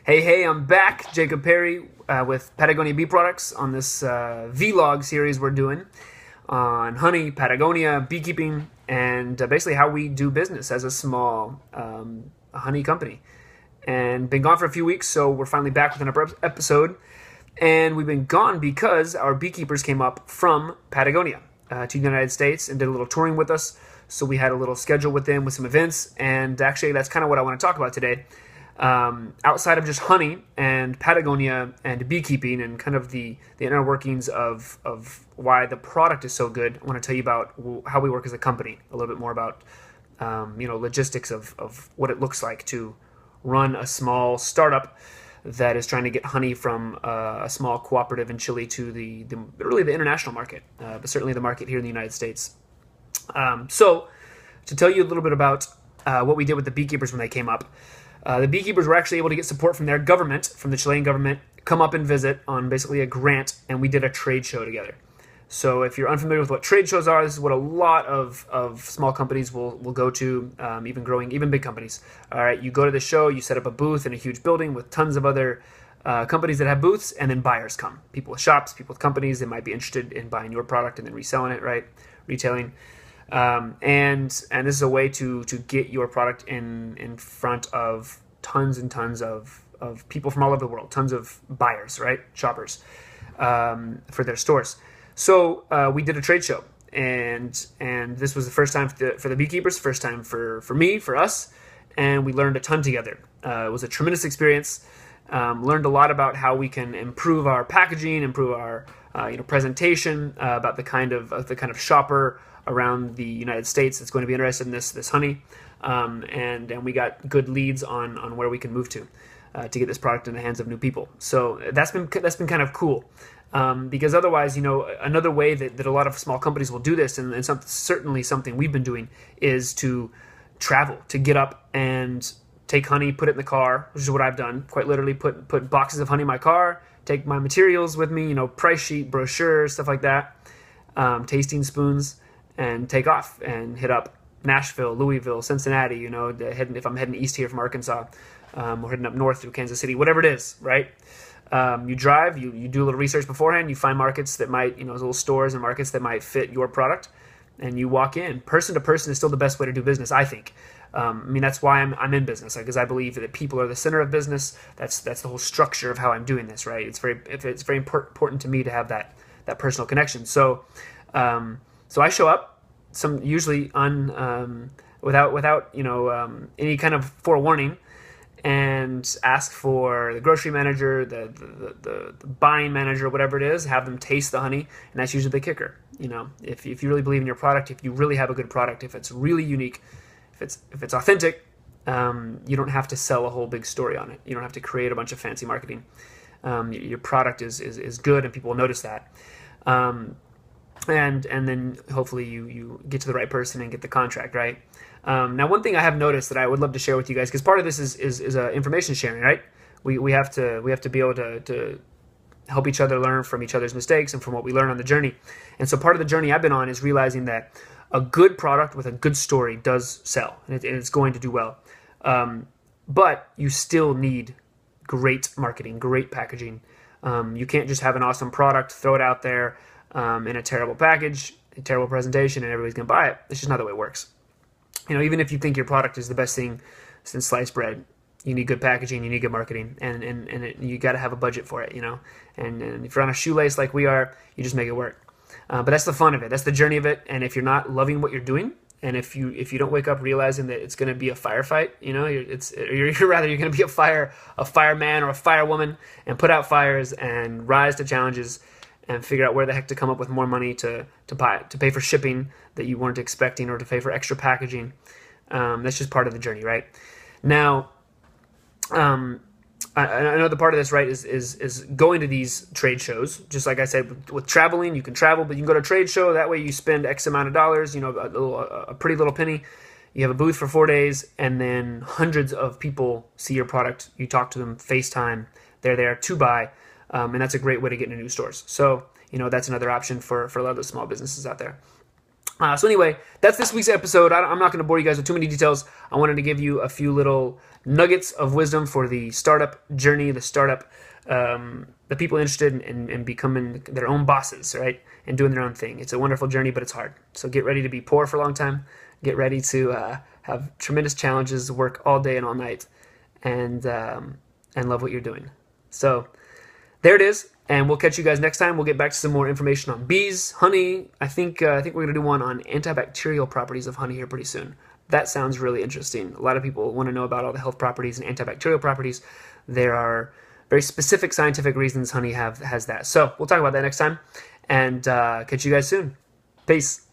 Hey, I'm back, Jacob Perry, with Patagonia Bee Products on this vlog series we're doing on honey, Patagonia, beekeeping, and basically how we do business as a small honey company. And been gone for a few weeks, so we're finally back with another episode. And we've been gone because our beekeepers came up from Patagonia to the United States and did a little touring with us. So we had a little schedule with them with some events, and actually that's kind of what I want to talk about today. Outside of just honey and Patagonia and beekeeping and kind of the inner workings of why the product is so good, I want to tell you about how we work as a company, a little bit more about logistics of what it looks like to run a small startup that is trying to get honey from a small cooperative in Chile to really the international market, but certainly the market here in the United States. So to tell you a little bit about what we did with the beekeepers when they came up, the beekeepers were actually able to get support from their government, from the Chilean government, come up and visit on basically a grant, and we did a trade show together. So if you're unfamiliar with what trade shows are, this is what a lot of small companies will go to, even big companies. All right, you go to the show, you set up a booth in a huge building with tons of other companies that have booths, and then buyers come. People with shops, people with companies that might be interested in buying your product and then reselling it, right? Retailing. And this is a way to get your product in front of tons and tons of people from all over the world, tons of buyers, right? Shoppers, for their stores. So we did a trade show, and this was the first time for the beekeepers, first time for me, for us, and we learned a ton together. It was a tremendous experience. Learned a lot about how we can improve our packaging, improve our presentation, about the kind of shopper around the United States that's going to be interested in this honey, and we got good leads on where we can move to get this product in the hands of new people. So that's been kind of cool, because otherwise, another way that a lot of small companies will do this, and certainly something we've been doing, is to travel, to get up and take honey, put it in the car, which is what I've done. Quite literally, put boxes of honey in my car, take my materials with me, price sheet, brochure, stuff like that, tasting spoons, and take off and hit up Nashville, Louisville, Cincinnati, if I'm heading east here from Arkansas, or heading up north through Kansas City, whatever it is, right? You drive, you do a little research beforehand, you find markets that might, little stores and markets that might fit your product, and you walk in. Person to person is still the best way to do business, I think. That's why I'm in business, because I believe that people are the center of business. That's the whole structure of how I'm doing this, right? It's very important to me to have that personal connection. So I show up, usually without any kind of forewarning, and ask for the grocery manager, the buying manager, whatever it is, have them taste the honey, and that's usually the kicker. If you really believe in your product, if you really have a good product, if it's really unique, if it's authentic, you don't have to sell a whole big story on it. You don't have to create a bunch of fancy marketing. Your product is good, and people will notice that. And then hopefully you get to the right person and get the contract, right? Now, one thing I have noticed that I would love to share with you guys, because part of this is information sharing, right? We have to be able to help each other learn from each other's mistakes and from what we learn on the journey. And so part of the journey I've been on is realizing that a good product with a good story does sell, and it's going to do well. But you still need great marketing, great packaging. You can't just have an awesome product, throw it out there in a terrible package, a terrible presentation, and everybody's going to buy it. It's just not the way it works. Even if you think your product is the best thing since sliced bread, you need good packaging, you need good marketing, and you got to have a budget for it, And if you're on a shoelace like we are, you just make it work. But that's the fun of it. That's the journey of it. And if you're not loving what you're doing, and if you don't wake up realizing that it's going to be a firefight, you're going to be a fireman or a firewoman, and put out fires and rise to challenges and figure out where the heck to come up with more money to pay for shipping that you weren't expecting, or to pay for extra packaging. That's just part of the journey, right? Now, another part of this, right, is going to these trade shows. Just like I said, with traveling, you can travel, but you can go to a trade show. That way you spend X amount of dollars, a pretty little penny. You have a booth for 4 days, and then hundreds of people see your product. You talk to them, FaceTime. They're there to buy. And that's a great way to get into new stores. So, that's another option for a lot of the small businesses out there. So anyway, that's this week's episode. I'm not going to bore you guys with too many details. I wanted to give you a few little nuggets of wisdom for the startup journey, the people interested in becoming their own bosses, right? And doing their own thing. It's a wonderful journey, but it's hard. So get ready to be poor for a long time. Get ready to have tremendous challenges, work all day and all night, and love what you're doing. So there it is, and we'll catch you guys next time. We'll get back to some more information on bees, honey. I think we're going to do one on antibacterial properties of honey here pretty soon. That sounds really interesting. A lot of people want to know about all the health properties and antibacterial properties. There are very specific scientific reasons honey has that. So we'll talk about that next time, and catch you guys soon. Peace.